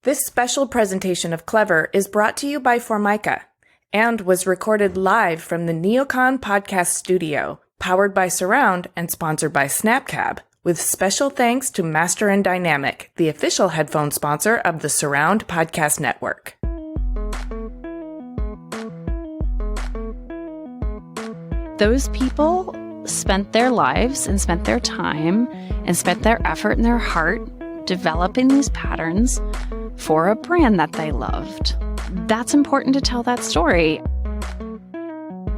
This special presentation of Clever is brought to you by Formica and was recorded live from the Neocon Podcast Studio, powered by Surround and sponsored by SnapCab, with special thanks to Master and Dynamic, the official headphone sponsor of the Surround Podcast Network. Those people spent their lives and spent their time and spent their effort and their heart developing these patterns for a brand that they loved. That's important to tell that story.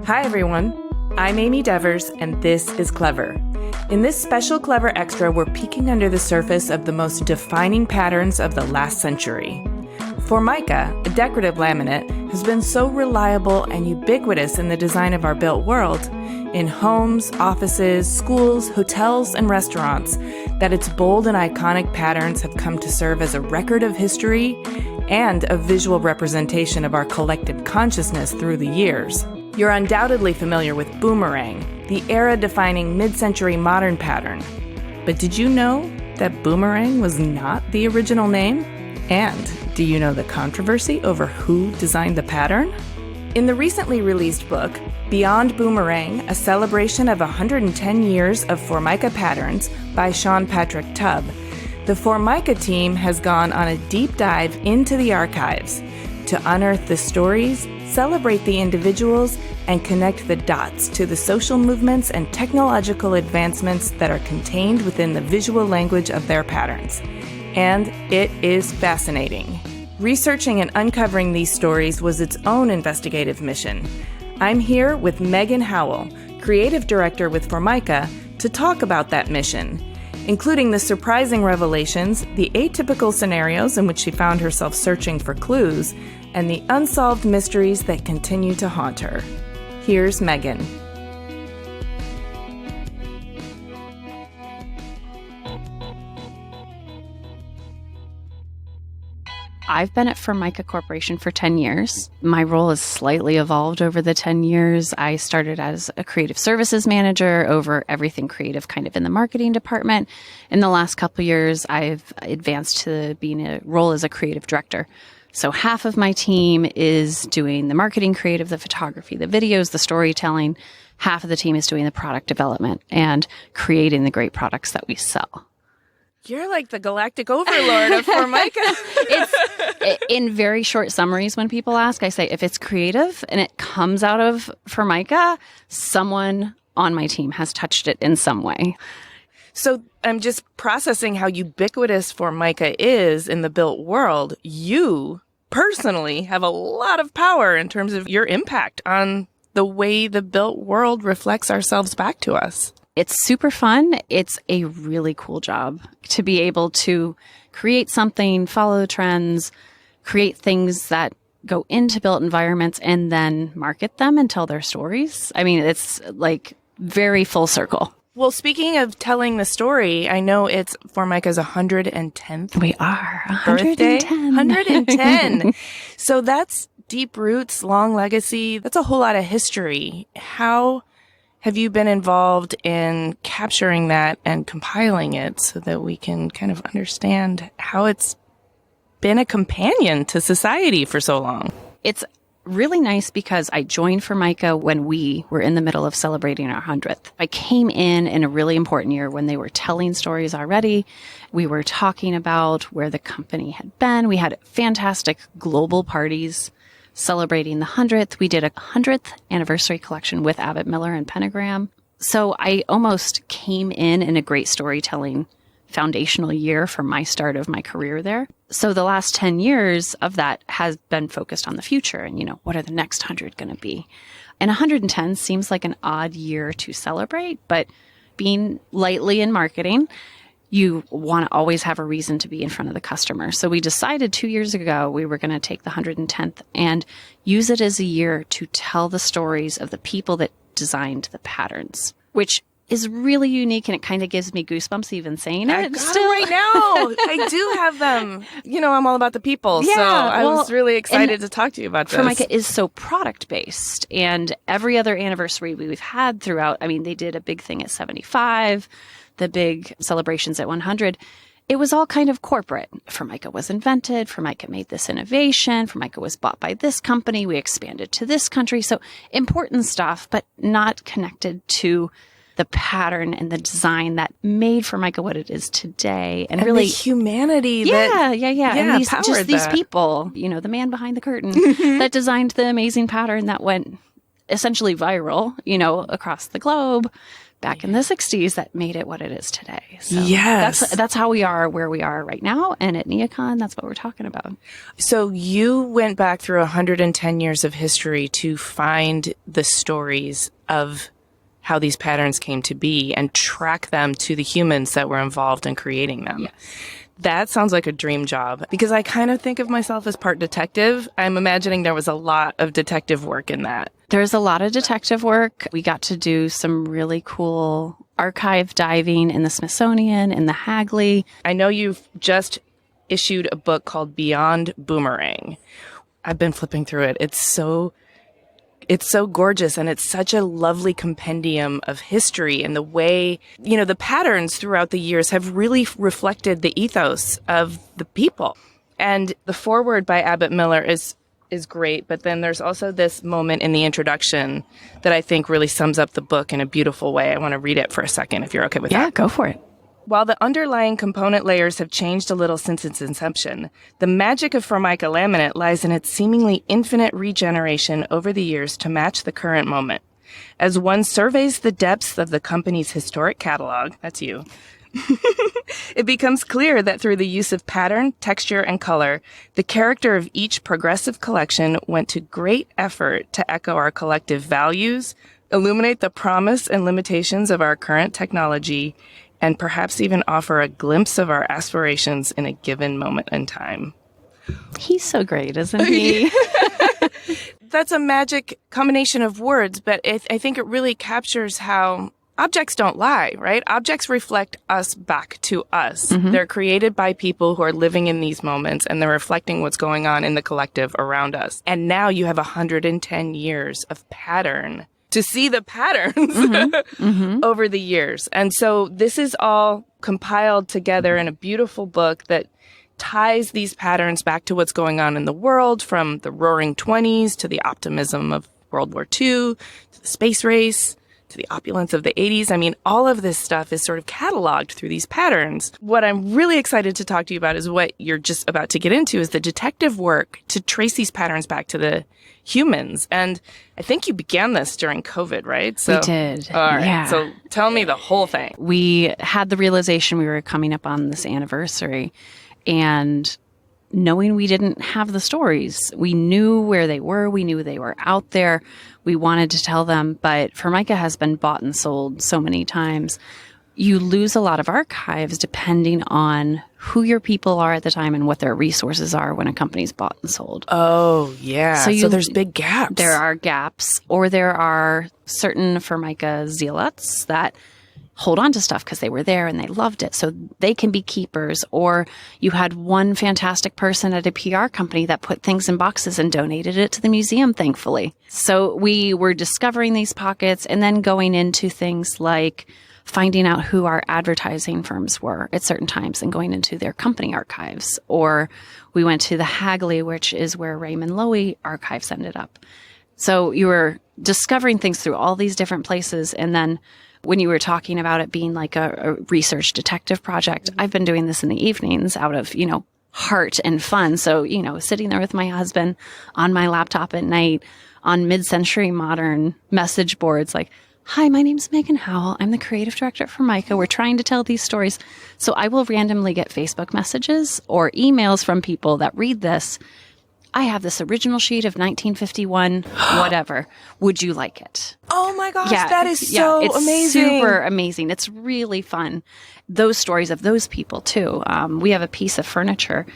Hi, everyone. I'm Amy Devers, and this is Clever. In this special Clever Extra, we're peeking under the surface of the most defining patterns of the last century. Formica, a decorative laminate, has been so reliable and ubiquitous in the design of our built world, in homes, offices, schools, hotels, and restaurants, that its bold and iconic patterns have come to serve as a record of history and a visual representation of our collective consciousness through the years. You're undoubtedly familiar with Boomerang, the era-defining mid-century modern pattern. But did you know that Boomerang was not the original name? And do you know the controversy over who designed the pattern? In the recently released book, Beyond Boomerang, a celebration of 110 years of Formica patterns by Shawn Patrick Tubb, the Formica team has gone on a deep dive into the archives to unearth the stories, celebrate the individuals, and connect the dots to the social movements and technological advancements that are contained within the visual language of their patterns. And it is fascinating. Researching and uncovering these stories was its own investigative mission. I'm here with Meghan Howell, creative director with Formica, to talk about that mission, including the surprising revelations, the atypical scenarios in which she found herself searching for clues, and the unsolved mysteries that continue to haunt her. Here's Meghan. I've been at Formica Corporation for 10 years. My role has slightly evolved over the 10 years. I started as a creative services manager over everything creative kind of in the marketing department. In the last couple of years, I've advanced to being a role as a creative director. So half of my team is doing the marketing creative, the photography, the videos, the storytelling. Half of the team is doing the product development and creating the great products that we sell. You're like the galactic overlord of Formica. It's in very short summaries when people ask, I say, if it's creative and it comes out of Formica, someone on my team has touched it in some way. So I'm just processing how ubiquitous Formica is in the built world. You personally have a lot of power in terms of your impact on the way the built world reflects ourselves back to us. It's super fun. It's a really cool job to be able to create something, follow trends, create things that go into built environments and then market them and tell their stories. I mean, it's like very full circle. Well, speaking of telling the story, I know it's Formica's 110th We are. birthday. 110. 110. So that's deep roots, long legacy. That's a whole lot of history. How have you been involved in capturing that and compiling it so that we can kind of understand how it's been a companion to society for so long? It's really nice because I joined Formica when we were in the middle of celebrating our 100th. I came in a really important year when they were telling stories already. We were talking about where the company had been. We had fantastic global parties celebrating the 100th. We did a 100th anniversary collection with Abbott Miller and Pentagram. So I almost came in a great storytelling foundational year for my start of my career there. So the last 10 years of that has been focused on the future and, what are the next 100 going to be? And 110 seems like an odd year to celebrate, but being lightly in marketing, you want to always have a reason to be in front of the customer. So we decided 2 years ago we were going to take the 110th and use it as a year to tell the stories of the people that designed the patterns, which is really unique, and it kind of gives me goosebumps even saying it. I got them right now. I do have them. I'm all about the people, so I was really excited to talk to you about this. Formica is so product-based, and every other anniversary we've had throughout, they did a big thing at 75, the big celebrations at 100, it was all kind of corporate. Formica was invented. Formica made this innovation. Formica was bought by this company. We expanded to this country. So important stuff, but not connected to the pattern and the design that made Formica what it is today. And really the humanity yeah. And these that. people, the man behind the curtain that designed the amazing pattern that went essentially viral, across the globe back in the 60s that made it what it is today. So yes. That's how we are where we are right now. And at NeoCon, that's what we're talking about. So you went back through 110 years of history to find the stories of how these patterns came to be and track them to the humans that were involved in creating them. Yes. That sounds like a dream job because I kind of think of myself as part detective. I'm imagining there was a lot of detective work in that. There's a lot of detective work. We got to do some really cool archive diving in the Smithsonian, in the Hagley. I know you've just issued a book called Beyond Boomerang. I've been flipping through it. It's so gorgeous, and it's such a lovely compendium of history and the way, the patterns throughout the years have really reflected the ethos of the people. And the foreword by Abbott Miller is great, but then there's also this moment in the introduction that I think really sums up the book in a beautiful way. I want to read it for a second, if you're okay with that. Yeah, go for it. While the underlying component layers have changed a little since its inception, the magic of Formica laminate lies in its seemingly infinite regeneration over the years to match the current moment. As one surveys the depths of the company's historic catalog, that's you, it becomes clear that through the use of pattern, texture, and color, the character of each progressive collection went to great effort to echo our collective values, illuminate the promise and limitations of our current technology, and perhaps even offer a glimpse of our aspirations in a given moment in time. He's so great, isn't he? That's a magic combination of words, but I think it really captures how objects don't lie, right? Objects reflect us back to us. Mm-hmm. They're created by people who are living in these moments, and they're reflecting what's going on in the collective around us. And now you have 110 years of pattern to see the patterns over the years. And so this is all compiled together in a beautiful book that ties these patterns back to what's going on in the world, from the roaring 20s to the optimism of World War II, to the space race, to the opulence of the 80s. I mean, all of this stuff is sort of cataloged through these patterns. What I'm really excited to talk to you about is what you're just about to get into, is the detective work to trace these patterns back to the humans. And I think you began this during COVID, right? So, we did. All right. Yeah. So tell me the whole thing. We had the realization we were coming up on this anniversary, and knowing we didn't have the stories, we knew where they were. We knew they were out there. We wanted to tell them, but Formica has been bought and sold so many times. You lose a lot of archives depending on who your people are at the time and what their resources are when a company's bought and sold. Oh, yeah. So there's big gaps. There are gaps, or there are certain Formica zealots that hold on to stuff because they were there and they loved it. So they can be keepers. Or you had one fantastic person at a PR company that put things in boxes and donated it to the museum, thankfully. So we were discovering these pockets and then going into things like finding out who our advertising firms were at certain times and going into their company archives. Or we went to the Hagley, which is where Raymond Loewy archives ended up. So you were discovering things through all these different places. And then when you were talking about it being like a research detective project, I've been doing this in the evenings out of, heart and fun. So, sitting there with my husband on my laptop at night on mid-century modern message boards, like, hi, my name's Meghan Howell. I'm the creative director at Formica. We're trying to tell these stories. So I will randomly get Facebook messages or emails from people that read this. I have this original sheet of 1951, whatever. Would you like it? Oh my gosh, that is so it's amazing. Super amazing. It's really fun. Those stories of those people too. We have a piece of furniture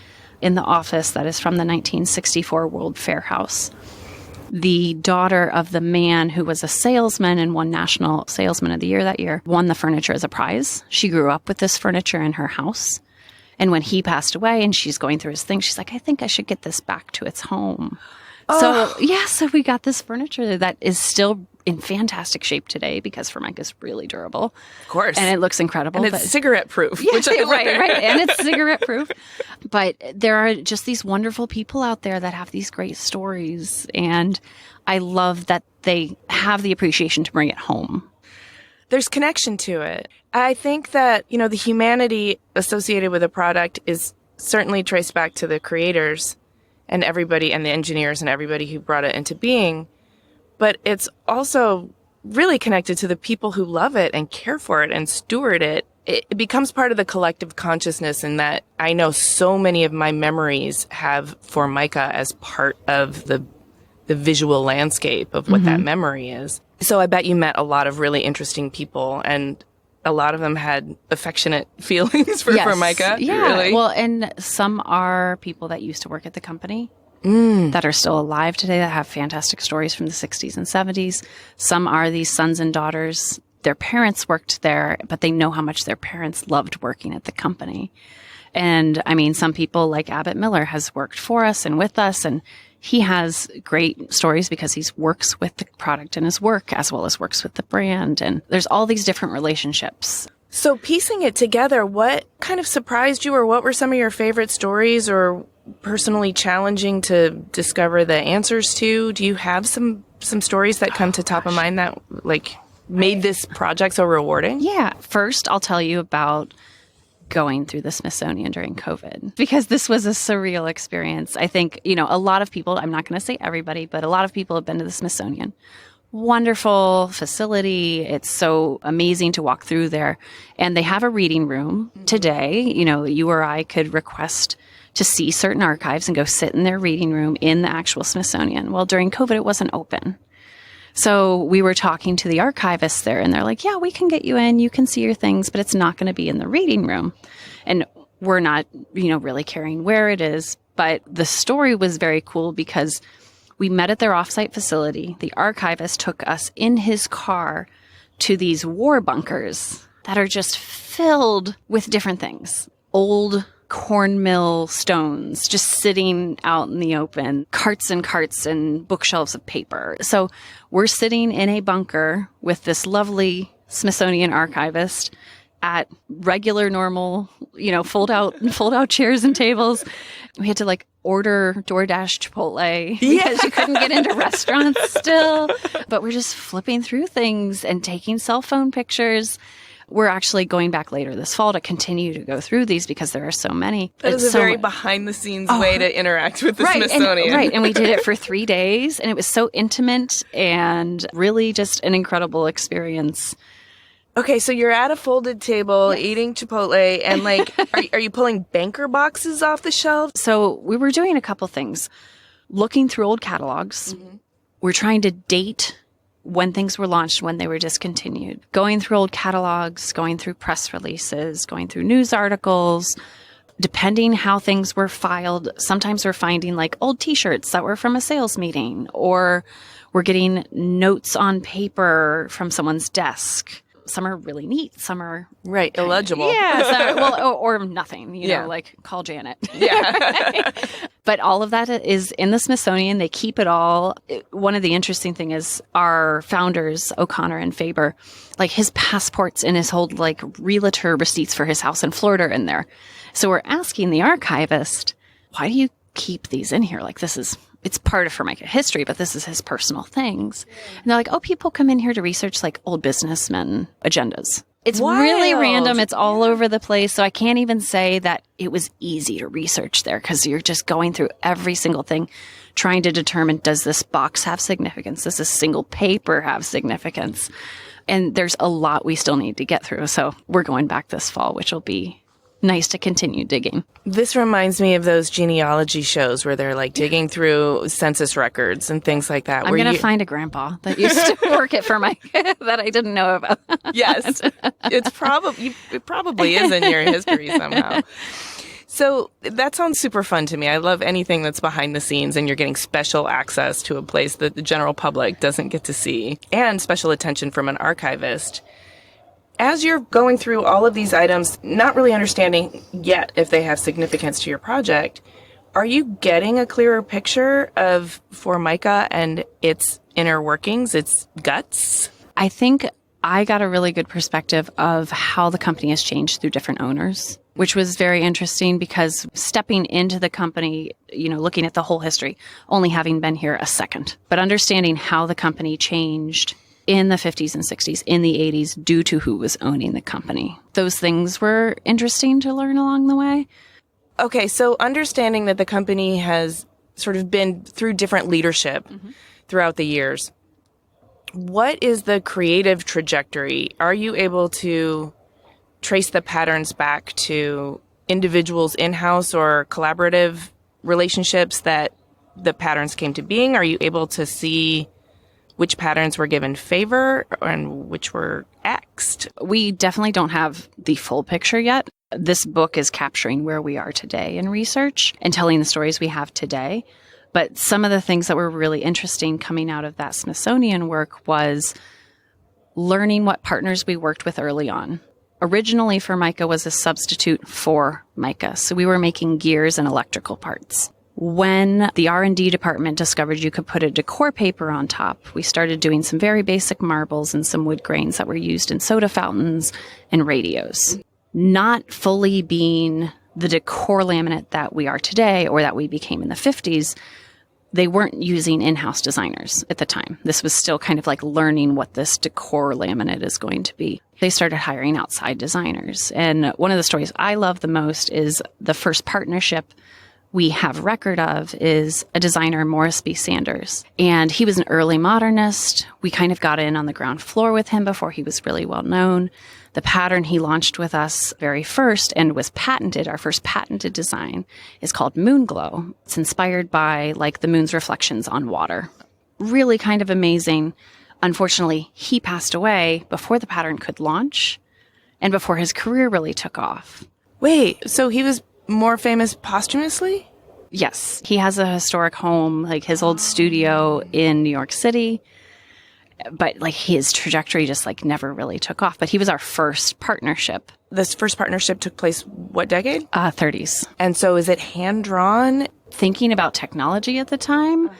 in the office that is from the 1964 World Fair House. The daughter of the man who was a salesman and won National Salesman of the Year that year won the furniture as a prize. She grew up with this furniture in her house. And when he passed away and she's going through his thing, she's like, I think I should get this back to its home. Oh. So we got this furniture that is still in fantastic shape today because Formica is really durable. Of course. And it looks incredible. And it's cigarette proof. Yeah, which I right. And it's cigarette proof. But there are just these wonderful people out there that have these great stories. And I love that they have the appreciation to bring it home. There's connection to it. I think that, the humanity associated with a product is certainly traced back to the creators and everybody and the engineers and everybody who brought it into being. But it's also really connected to the people who love it and care for it and steward it. It becomes part of the collective consciousness in that I know so many of my memories have Formica as part of the visual landscape of what that memory is. So I bet you met a lot of really interesting people, and a lot of them had affectionate feelings for Formica. Yeah. Really. Well, and some are people that used to work at the company that are still alive today that have fantastic stories from the 60s and 70s. Some are these sons and daughters. Their parents worked there, but they know how much their parents loved working at the company. And I mean, some people like Abbott Miller has worked for us and with us, and he has great stories because he works with the product in his work as well as works with the brand. And there's all these different relationships. So piecing it together, what kind of surprised you, or what were some of your favorite stories or personally challenging to discover the answers to? Do you have some stories that come to top of mind that made this project so rewarding? Yeah. First, I'll tell you about going through the Smithsonian during COVID, because this was a surreal experience. I think, a lot of people, I'm not going to say everybody, but a lot of people have been to the Smithsonian. Wonderful facility. It's so amazing to walk through there. And they have a reading room today. You or I could request to see certain archives and go sit in their reading room in the actual Smithsonian. Well, during COVID, it wasn't open. So we were talking to the archivists there, and they're like, yeah, we can get you in. You can see your things, but it's not going to be in the reading room. And we're not, really caring where it is. But the story was very cool because we met at their offsite facility. The archivist took us in his car to these war bunkers that are just filled with different things. Old corn mill stones just sitting out in the open, carts and bookshelves of paper. So we're sitting in a bunker with this lovely Smithsonian archivist at regular, normal, fold out chairs and tables. We had to order DoorDash Chipotle because you couldn't get into restaurants still. But we're just flipping through things and taking cell phone pictures. We're actually going back later this fall to continue to go through these because there are so many. That is a very behind-the-scenes way to interact with the Smithsonian. And we did it for 3 days, and it was so intimate and really just an incredible experience. Okay, so you're at a folded table eating Chipotle, and are you pulling banker boxes off the shelf? So we were doing a couple things. Looking through old catalogs. We're trying to date when things were launched, when they were discontinued. Going through old catalogs, going through press releases, going through news articles, depending how things were filed. Sometimes we're finding old t-shirts that were from a sales meeting, or we're getting notes on paper from someone's desk. Some are really neat. Some are illegible. Yeah. Or nothing, call Janet. Yeah. But all of that is in the Smithsonian. They keep it all. One of the interesting thing is our founders, O'Connor and Faber, his passports and his whole realtor receipts for his house in Florida are in there. So we're asking the archivist, why do you keep these in here? It's part of Formica history, but this is his personal things. And they're like, oh, people come in here to research old businessmen agendas. It's really random. It's all over the place. So I can't even say that it was easy to research there because you're just going through every single thing, trying to determine, does this box have significance? Does this single paper have significance? And there's a lot we still need to get through. So we're going back this fall, which will be nice to continue digging. This reminds me of those genealogy shows where they're digging through census records and things like that. I'm going to find a grandpa that used to work at Formica that I didn't know about. Yes. It probably is in your history somehow. So that sounds super fun to me. I love anything that's behind the scenes and you're getting special access to a place that the general public doesn't get to see, and special attention from an archivist. As you're going through all of these items, not really understanding yet if they have significance to your project, are you getting a clearer picture of Formica and its inner workings, its guts? I think I got a really good perspective of how the company has changed through different owners, which was very interesting because stepping into the company, looking at the whole history, only having been here a second, but understanding how the company changed in the 50s and 60s, in the 80s, due to who was owning the company. Those things were interesting to learn along the way. Okay, so understanding that the company has sort of been through different leadership throughout the years, what is the creative trajectory? Are you able to trace the patterns back to individuals in-house or collaborative relationships that the patterns came to being? Are you able to see which patterns were given favor and which were axed? We definitely don't have the full picture yet. This book is capturing where we are today in research and telling the stories we have today. But some of the things that were really interesting coming out of that Smithsonian work was learning what partners we worked with early on. Originally, Formica was a substitute for mica, so we were making gears and electrical parts. When the R&D department discovered you could put a decor paper on top, we started doing some very basic marbles and some wood grains that were used in soda fountains and radios. Not fully being the decor laminate that we are today or that we became in the 50s, they weren't using in-house designers at the time. This was still kind of like learning what this decor laminate is going to be. They started hiring outside designers. And one of the stories I love the most is the first partnership we have record of is a designer, Morris B. Sanders. And he was an early modernist. We kind of got in on the ground floor with him before he was really well known. The pattern he launched with us very first and was patented, our first patented design, is called Moon Glow. It's inspired by like the moon's reflections on water. Really kind of amazing. Unfortunately, he passed away before the pattern could launch and before his career really took off. Wait, so he was more famous posthumously? Yes. He has a historic home, like his old studio in New York City. But like his trajectory just like never really took off. But he was our first partnership. This first partnership took place what decade? 30s. And so is it hand-drawn? Thinking about technology at the time,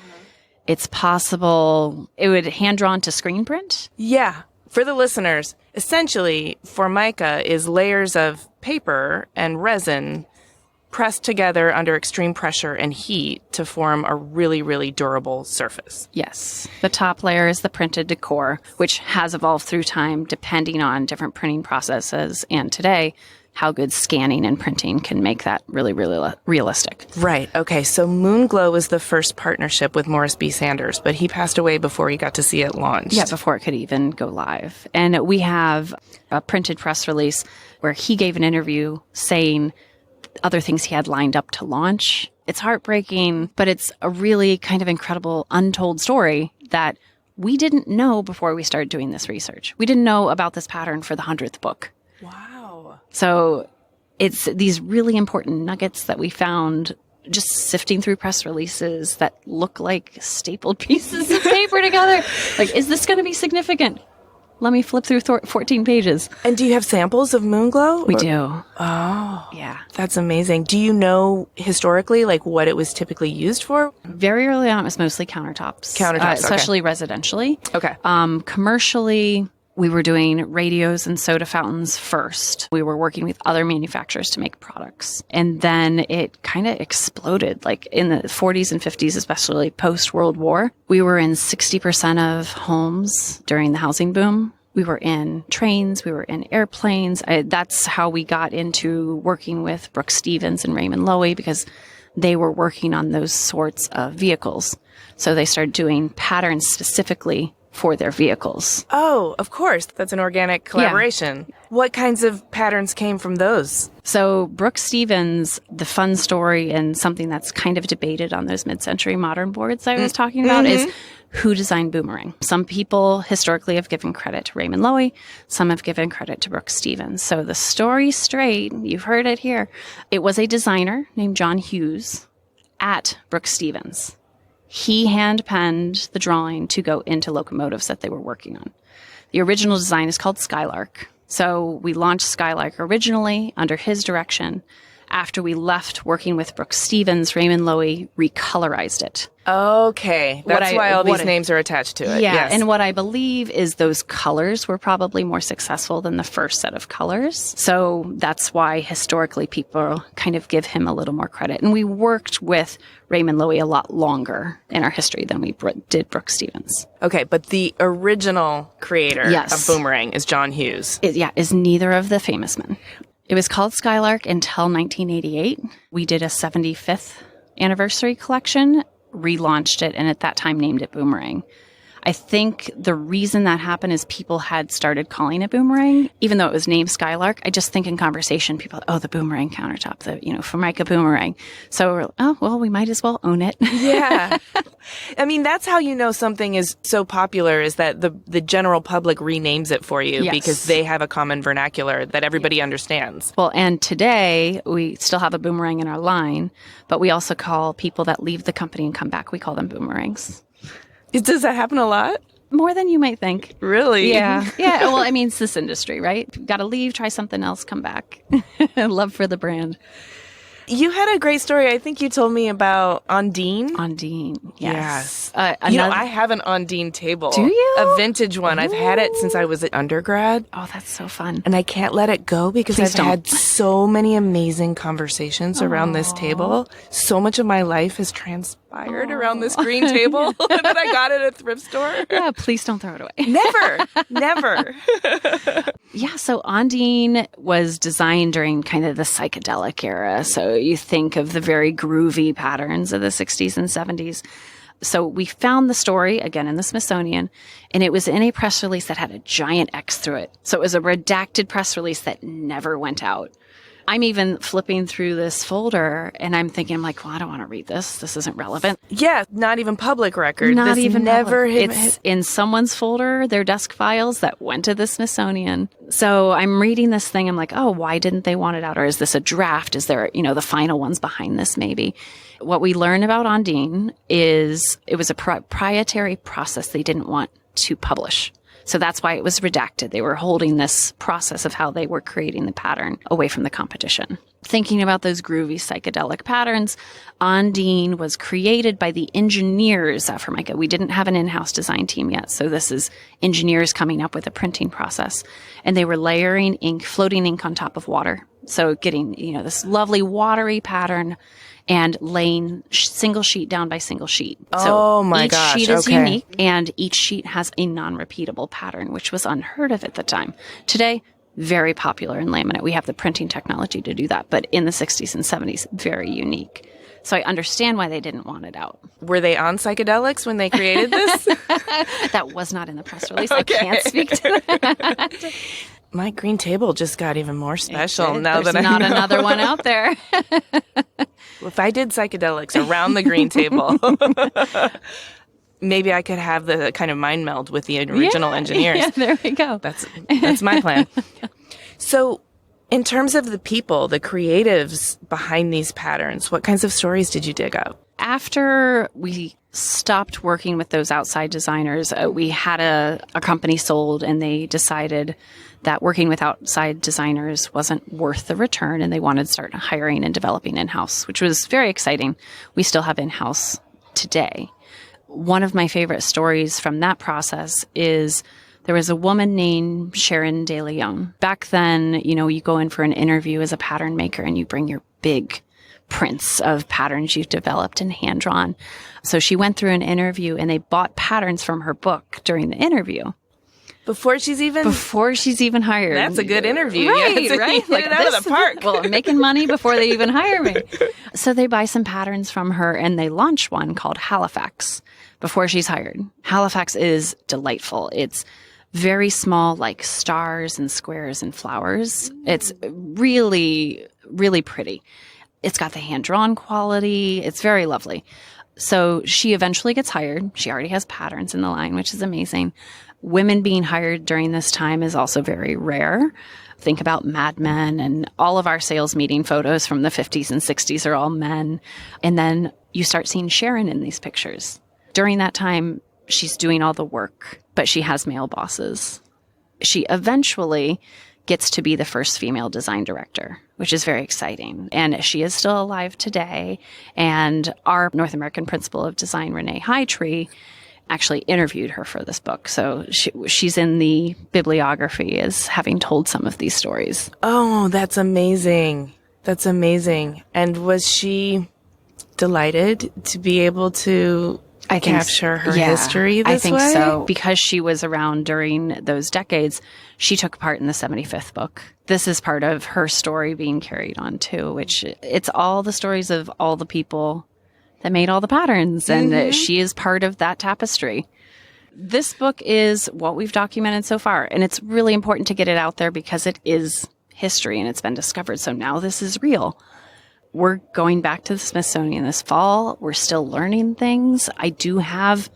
it's possible it would hand-drawn to screen print. Yeah. For the listeners, essentially, Formica is layers of paper and resin pressed together under extreme pressure and heat to form a really, really durable surface. Yes. The top layer is the printed decor, which has evolved through time depending on different printing processes. And today, how good scanning and printing can make that really, really realistic. Right. Okay. So Moonglow was the first partnership with Morris B. Sanders, but he passed away before he got to see it launched. Yeah, before it could even go live. And we have a printed press release where he gave an interview saying other things he had lined up to launch. It's heartbreaking, but it's a really kind of incredible untold story that we didn't know before we started doing this research. We didn't know about this pattern for the 100th book. Wow. So it's these really important nuggets that we found just sifting through press releases that look like stapled pieces of paper together. Like, is this going to be significant? Let me flip through 14 pages. And do you have samples of Moonglow? We do. Oh. Yeah. That's amazing. Do you know historically, like, what it was typically used for? Very early on, it was mostly countertops. Especially residentially. Okay. Commercially, we were doing radios and soda fountains first. We were working with other manufacturers to make products. And then it kind of exploded. Like in the 40s and 50s, especially post-World War, we were in 60% of homes during the housing boom. We were in trains. We were in airplanes. That's how we got into working with Brooks Stevens and Raymond Loewy because they were working on those sorts of vehicles. So they started doing patterns specifically for their vehicles. Oh, of course. That's an organic collaboration. Yeah. What kinds of patterns came from those? So Brooks Stevens, the fun story and something that's kind of debated on those mid-century modern boards I was talking about is who designed Boomerang. Some people historically have given credit to Raymond Loewy. Some have given credit to Brooks Stevens. So the story's straight. You've heard it here. It was a designer named John Hughes at Brooks Stevens. He hand-penned the drawing to go into locomotives that they were working on. The original design is called Skylark. So we launched Skylark originally under his direction. After we left working with Brooke Stevens, Raymond Loewy recolorized it. Okay. That's why all these names are attached to it. Yeah. Yes. And what I believe is those colors were probably more successful than the first set of colors. So that's why historically people kind of give him a little more credit. And we worked with Raymond Loewy a lot longer in our history than we did Brooke Stevens. Okay. But the original creator of Boomerang is John Hughes. Is neither of the famous men. It was called Skylark until 1988. We did a 75th anniversary collection, relaunched it, and at that time named it Boomerang. I think the reason that happened is people had started calling it Boomerang, even though it was named Skylark. I just think in conversation, people, the Boomerang countertop, the, Formica Boomerang. So, we might as well own it. Yeah. I mean, that's how you know something is so popular, is that the general public renames it for you because they have a common vernacular that everybody understands. Well, and today we still have a boomerang in our line, but we also call people that leave the company and come back, we call them boomerangs. Does that happen a lot? More than you might think. Really? Yeah. Yeah. Well, I mean, it's this industry, right? Got to leave, try something else, come back. Love for the brand. You had a great story. I think you told me about Ondine. Ondine, yes. I have an Ondine table. Do you? A vintage one. Ooh. I've had it since I was an undergrad. Oh, that's so fun. And I can't let it go because I've had so many amazing conversations around this table. So much of my life has transpired around this green table that I got at a thrift store. Yeah, please don't throw it away. Never. Yeah, so Ondine was designed during kind of the psychedelic era. So you think of the very groovy patterns of the 60s and 70s. So we found the story, again, in the Smithsonian, and it was in a press release that had a giant X through it. So it was a redacted press release that never went out. I'm even flipping through this folder and I'm thinking, well, I don't want to read this. This isn't relevant. Yeah, not even public record. Not this even never. It's in someone's folder, their desk files that went to the Smithsonian. So I'm reading this thing. I'm like, why didn't they want it out? Or is this a draft? Is there, the final ones behind this maybe? What we learn about Ondine is it was a proprietary process they didn't want to publish. So that's why it was redacted. They were holding this process of how they were creating the pattern away from the competition. Thinking about those groovy psychedelic patterns, Ondine was created by the engineers at Formica. We didn't have an in-house design team yet, so this is engineers coming up with a printing process. And they were layering ink, floating ink on top of water. So getting, this lovely watery pattern and laying single sheet down by single sheet. So each sheet is unique, and each sheet has a non-repeatable pattern, which was unheard of at the time. Today, very popular in laminate. We have the printing technology to do that, but in the 60s and 70s, very unique. So I understand why they didn't want it out. Were they on psychedelics when they created this? That was not in the press release. I can't speak to that. My green table just got even more special now There's that I know. There's not another one out there. If I did psychedelics around the green table, maybe I could have the kind of mind meld with the original engineers. Yeah, there we go. That's my plan. So in terms of the people, the creatives behind these patterns, what kinds of stories did you dig up? After we stopped working with those outside designers, we had a company sold, and they decided that working with outside designers wasn't worth the return, and they wanted to start hiring and developing in-house, which was very exciting. We still have in-house today. One of my favorite stories from that process is there was a woman named Sharon De Leon. Back then, you go in for an interview as a pattern maker and you bring your big prints of patterns you've developed and hand-drawn. So she went through an interview and they bought patterns from her book during the interview. Before she's even hired. That's a good interview. Right, yeah, right. Like out of the park. Well, I'm making money before they even hire me. So they buy some patterns from her and they launch one called Halifax before she's hired. Halifax is delightful. It's very small, like stars and squares and flowers. It's really, really pretty. It's got the hand-drawn quality. It's very lovely. So she eventually gets hired. She already has patterns in the line, which is amazing. Women being hired during this time is also very rare. Think about Mad Men, and all of our sales meeting photos from the 50s and 60s are all men. And then you start seeing Sharon in these pictures. During that time, she's doing all the work, but she has male bosses. She eventually gets to be the first female design director which is very exciting. And she is still alive today. And our North American principal of design, Renee Hightree, actually interviewed her for this book. So she's in the bibliography as having told some of these stories. Oh, that's amazing. That's amazing. And was she delighted to be able to capture her history this way? I think so. Because she was around during those decades, she took part in the 75th book. This is part of her story being carried on too, which it's all the stories of all the people that made all the patterns, and she is part of that tapestry. This book is what we've documented so far, and it's really important to get it out there because it is history and it's been discovered. So now this is real. We're going back to the Smithsonian this fall. We're still learning things. I do have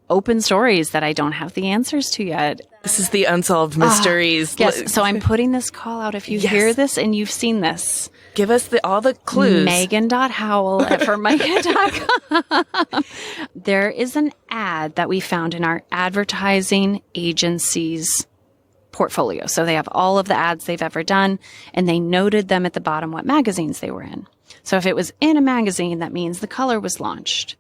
open stories that I don't have the answers to yet. This is the unsolved mysteries. Yes. So I'm putting this call out. If you hear this and you've seen this, give us all the clues. Meghan.Howell@formica.com. There is an ad that we found in our advertising agency's portfolio. So they have all of the ads they've ever done, and they noted them at the bottom what magazines they were in. So if it was in a magazine, that means the color was launched.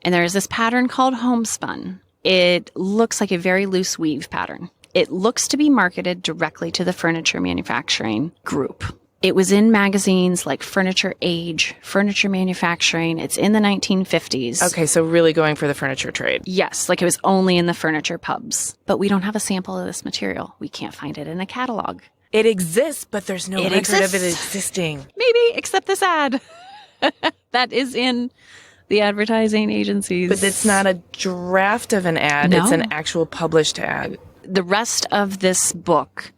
And there is this pattern called homespun. It looks like a very loose weave pattern. It looks to be marketed directly to the furniture manufacturing group. It was in magazines like Furniture Age, Furniture Manufacturing. It's in the 1950s. Okay, so really going for the furniture trade. Yes, like it was only in the furniture pubs. But we don't have a sample of this material. We can't find it in a catalog. It exists, but there's no record of it existing. Maybe, except this ad. That is in the advertising agencies. But it's not a draft of an ad. No. It's an actual published ad. The rest of this book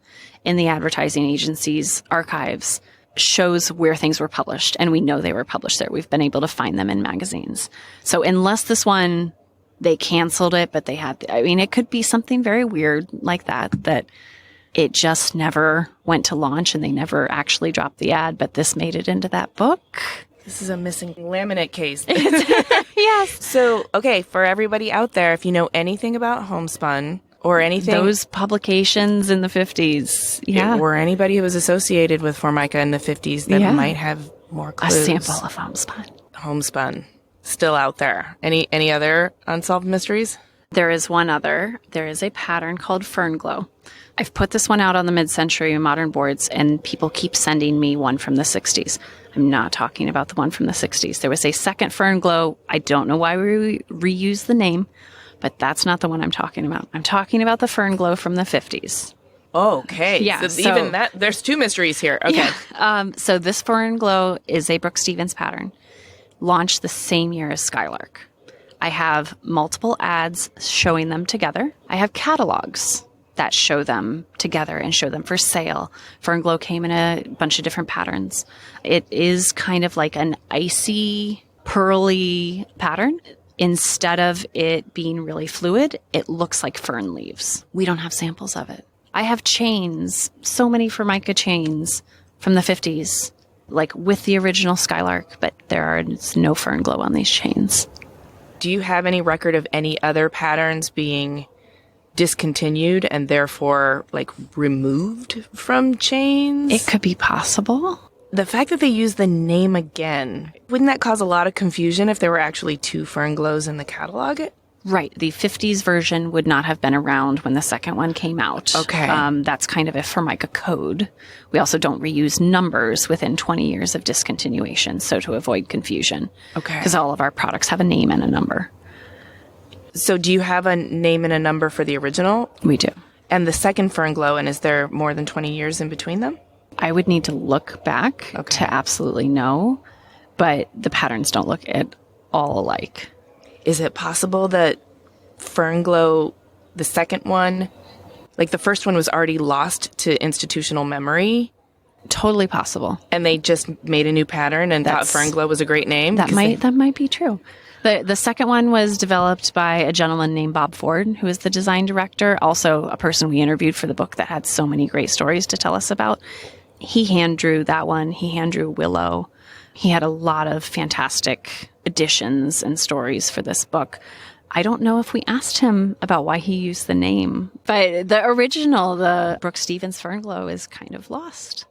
in the advertising agency's archives shows where things were published, and we know they were published there. We've been able to find them in magazines. So unless this one, they canceled it, but they had, it could be something very weird like that it just never went to launch and they never actually dropped the ad, but this made it into that book. This is a missing laminate case. Yes. So, okay, for everybody out there, if you know anything about homespun or anything... Those publications in the 50s. Yeah. Or anybody who was associated with Formica in the 50s that might have more clues. A sample of homespun. Homespun. Still out there. Any other unsolved mysteries? There is one other. There is a pattern called Fern Glow. I've put this one out on the mid-century modern boards, and people keep sending me one from the 60s. I'm not talking about the one from the 60s. There was a second Fern Glow. I don't know why we reuse the name, but that's not the one I'm talking about. I'm talking about the Fern Glow from the 50s. Okay. Yeah. So even that, there's two mysteries here. Okay. Yeah. So this Fern Glow is a Brooke Stevens pattern, launched the same year as Skylark. I have multiple ads showing them together. I have catalogs that show them together and show them for sale. Fern Glow came in a bunch of different patterns. It is kind of like an icy, pearly pattern. Instead of it being really fluid, it looks like fern leaves. We don't have samples of it. I have chains, so many Formica chains from the 50s, like with the original Skylark, but there is no Fern Glow on these chains. Do you have any record of any other patterns being discontinued and therefore like removed from chains? It could be possible. The fact that they use the name again, wouldn't that cause a lot of confusion if there were actually two Fern Glows in the catalog? Right. The 50s version would not have been around when the second one came out. Okay. That's kind of a Formica code. We also don't reuse numbers within 20 years of discontinuation, so to avoid confusion. Okay. Because all of our products have a name and a number. So do you have a name and a number for the original? We do. And the second Fern Glow, and is there more than 20 years in between them? I would need to look back to absolutely know, but the patterns don't look at all alike. Is it possible that Fern Glow, the second one, like the first one was already lost to institutional memory? Totally possible. And they just made a new pattern and thought Fern Glow was a great name? That might be true. The second one was developed by a gentleman named Bob Ford, who is the design director, also a person we interviewed for the book that had so many great stories to tell us about. He hand drew that one. He hand drew Willow. He had a lot of fantastic additions and stories for this book. I don't know if we asked him about why he used the name, but the original, the Brooke Stevens Fern Glow, is kind of lost.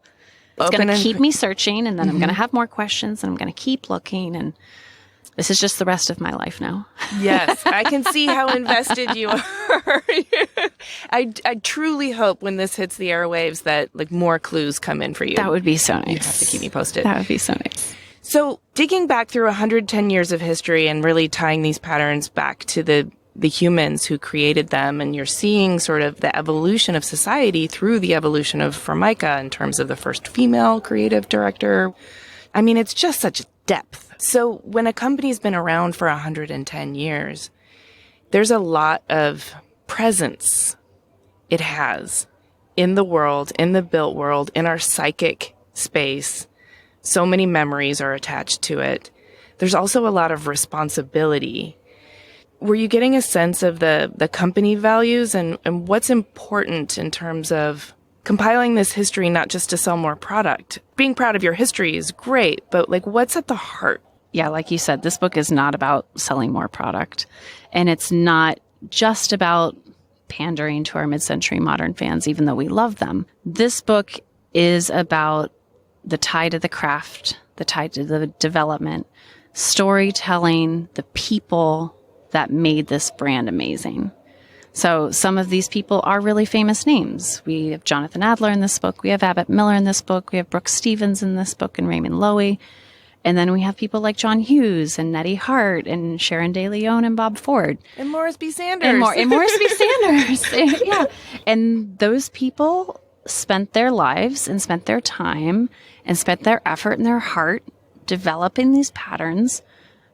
It's going to keep me searching, and then I'm going to have more questions, and I'm going to keep looking, and this is just the rest of my life now. Yes, I can see how invested you are. I truly hope when this hits the airwaves that like more clues come in for you. That would be so nice. You have to keep me posted. That would be so nice. So digging back through 110 years of history and really tying these patterns back to the humans who created them, and you're seeing sort of the evolution of society through the evolution of Formica in terms of the first female creative director. I mean, it's just such depth. So when a company's been around for 110 years, there's a lot of presence it has in the world, in the built world, in our psychic space. So many memories are attached to it. There's also a lot of responsibility. Were you getting a sense of the company values and what's important in terms of compiling this history, not just to sell more product? Being proud of your history is great, but like what's at the heart? Yeah, like you said, this book is not about selling more product. And it's not just about pandering to our mid-century modern fans, even though we love them. This book is about the tie to the craft, the tie to the development, storytelling, the people that made this brand amazing. So some of these people are really famous names. We have Jonathan Adler in this book. We have Abbott Miller in this book. We have Brooke Stevens in this book and Raymond Loewy. And then we have people like John Hughes and Nettie Hart and Sharon De Leon and Bob Ford. And Morris B. Sanders. And Morris B. Sanders. Yeah. And those people spent their lives and spent their time and spent their effort and their heart developing these patterns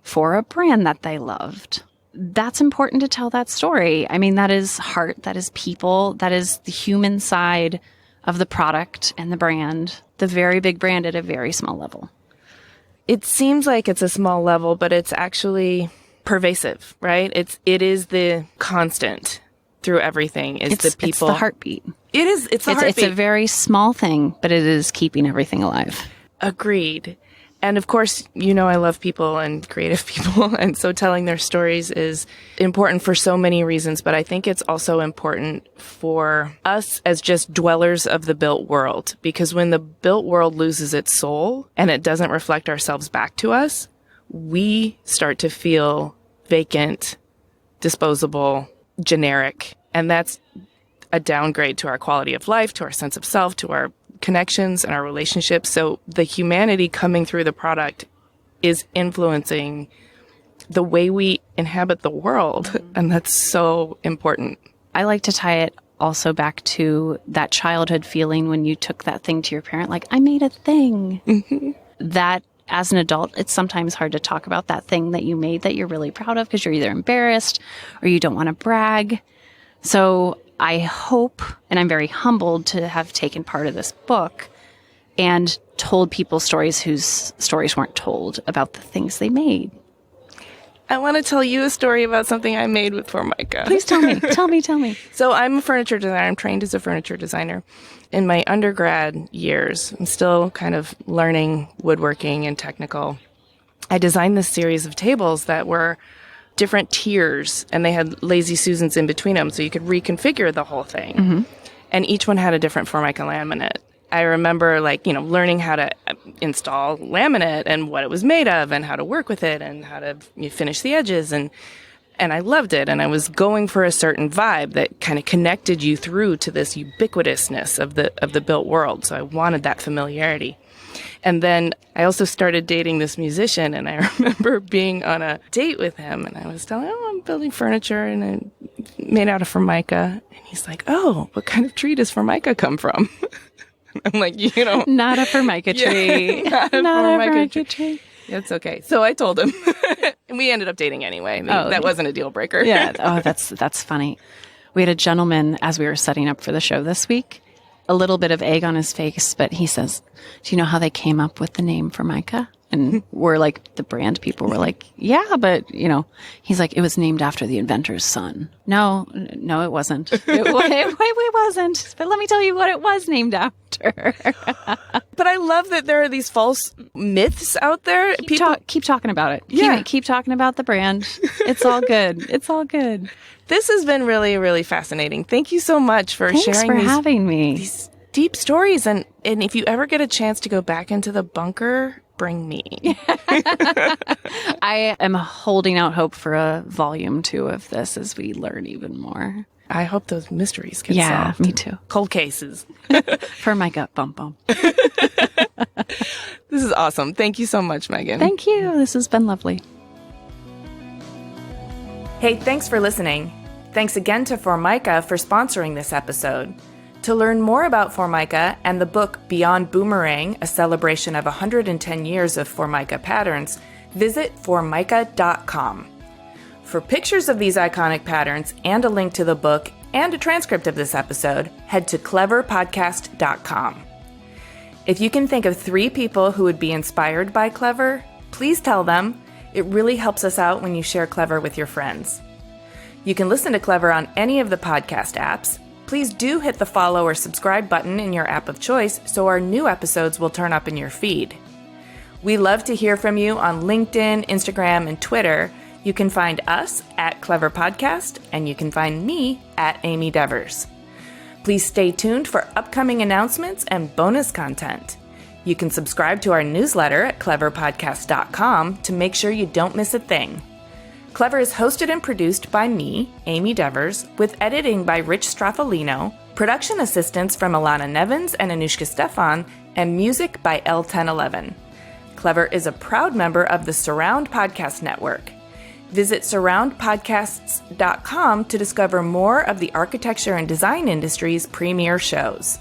for a brand that they loved. That's important to tell that story. I mean, that is heart, that is people, that is the human side of the product and the brand, the very big brand at a very small level. It seems like it's a small level, but it's actually pervasive, right? It is the constant through everything. It's the people. It's the heartbeat. It is. It's the heartbeat. It's a very small thing, but it is keeping everything alive. Agreed. And of course, you know, I love people and creative people. And so telling their stories is important for so many reasons. But I think it's also important for us as just dwellers of the built world. Because when the built world loses its soul and it doesn't reflect ourselves back to us, we start to feel vacant, disposable, generic. And that's a downgrade to our quality of life, to our sense of self, to our connections and our relationships. So the humanity coming through the product is influencing the way we inhabit the world. And that's so important. I like to tie it also back to that childhood feeling when you took that thing to your parent, like, I made a thing. Mm-hmm. That as an adult, it's sometimes hard to talk about that thing that you made that you're really proud of because you're either embarrassed or you don't want to brag. So I hope, and I'm very humbled to have taken part of this book and told people stories whose stories weren't told about the things they made. I want to tell you a story about something I made with Formica. Please tell me. Tell me. So I'm a furniture designer. I'm trained as a furniture designer. In my undergrad years, I'm still kind of learning woodworking and technical. I designed this series of tables that were different tiers, and they had Lazy Susans in between them, so you could reconfigure the whole thing. Mm-hmm. And each one had a different Formica laminate. I remember, learning how to install laminate and what it was made of and how to work with it and how to finish the edges. And I loved it. And I was going for a certain vibe that kind of connected you through to this ubiquitousness of the built world. So I wanted that familiarity. And then I also started dating this musician, and I remember being on a date with him, and I was telling him, I'm building furniture and I made out of Formica. And he's like, oh, what kind of tree does Formica come from? I'm like, Not a Formica tree. Not a Formica tree. It's okay. So I told him. And we ended up dating anyway. That wasn't a deal breaker. Yeah. Oh, that's funny. We had a gentleman, as we were setting up for the show this week, a little bit of egg on his face, but he says, do you know how they came up with the name Formica? And we're like, the brand people were like, yeah, but, he's like, it was named after the inventor's son. No, it wasn't. It wasn't. But let me tell you what it was named after. But I love that there are these false myths out there. Keep talking about it. Yeah. Keep talking about the brand. It's all good. It's all good. This has been really, really fascinating. Thank you so much for Thanks sharing for having me. These deep stories. And if you ever get a chance to go back into the bunker, bring me. I am holding out hope for a volume 2 of this as we learn even more. I hope those mysteries get Yeah, solved. me too. Cold cases. For my gut bump bump. This is awesome. Thank you so much, Megan. Thank you. This has been lovely. Hey, thanks for listening. Thanks again to Formica for sponsoring this episode. To learn more about Formica and the book Beyond Boomerang, a celebration of 110 years of Formica patterns, visit formica.com. For pictures of these iconic patterns and a link to the book and a transcript of this episode, head to cleverpodcast.com. If you can think of 3 people who would be inspired by Clever, please tell them. It really helps us out when you share Clever with your friends. You can listen to Clever on any of the podcast apps. Please do hit the follow or subscribe button in your app of choice so our new episodes will turn up in your feed. We love to hear from you on LinkedIn, Instagram, and Twitter. You can find us at Clever Podcast, and you can find me at Amy Devers. Please stay tuned for upcoming announcements and bonus content. You can subscribe to our newsletter at cleverpodcast.com to make sure you don't miss a thing. Clever is hosted and produced by me, Amy Devers, with editing by Rich Straffolino, production assistance from Alana Nevins and Anushka Stefan, and music by L1011. Clever is a proud member of the Surround Podcast Network. Visit surroundpodcasts.com to discover more of the architecture and design industry's premier shows.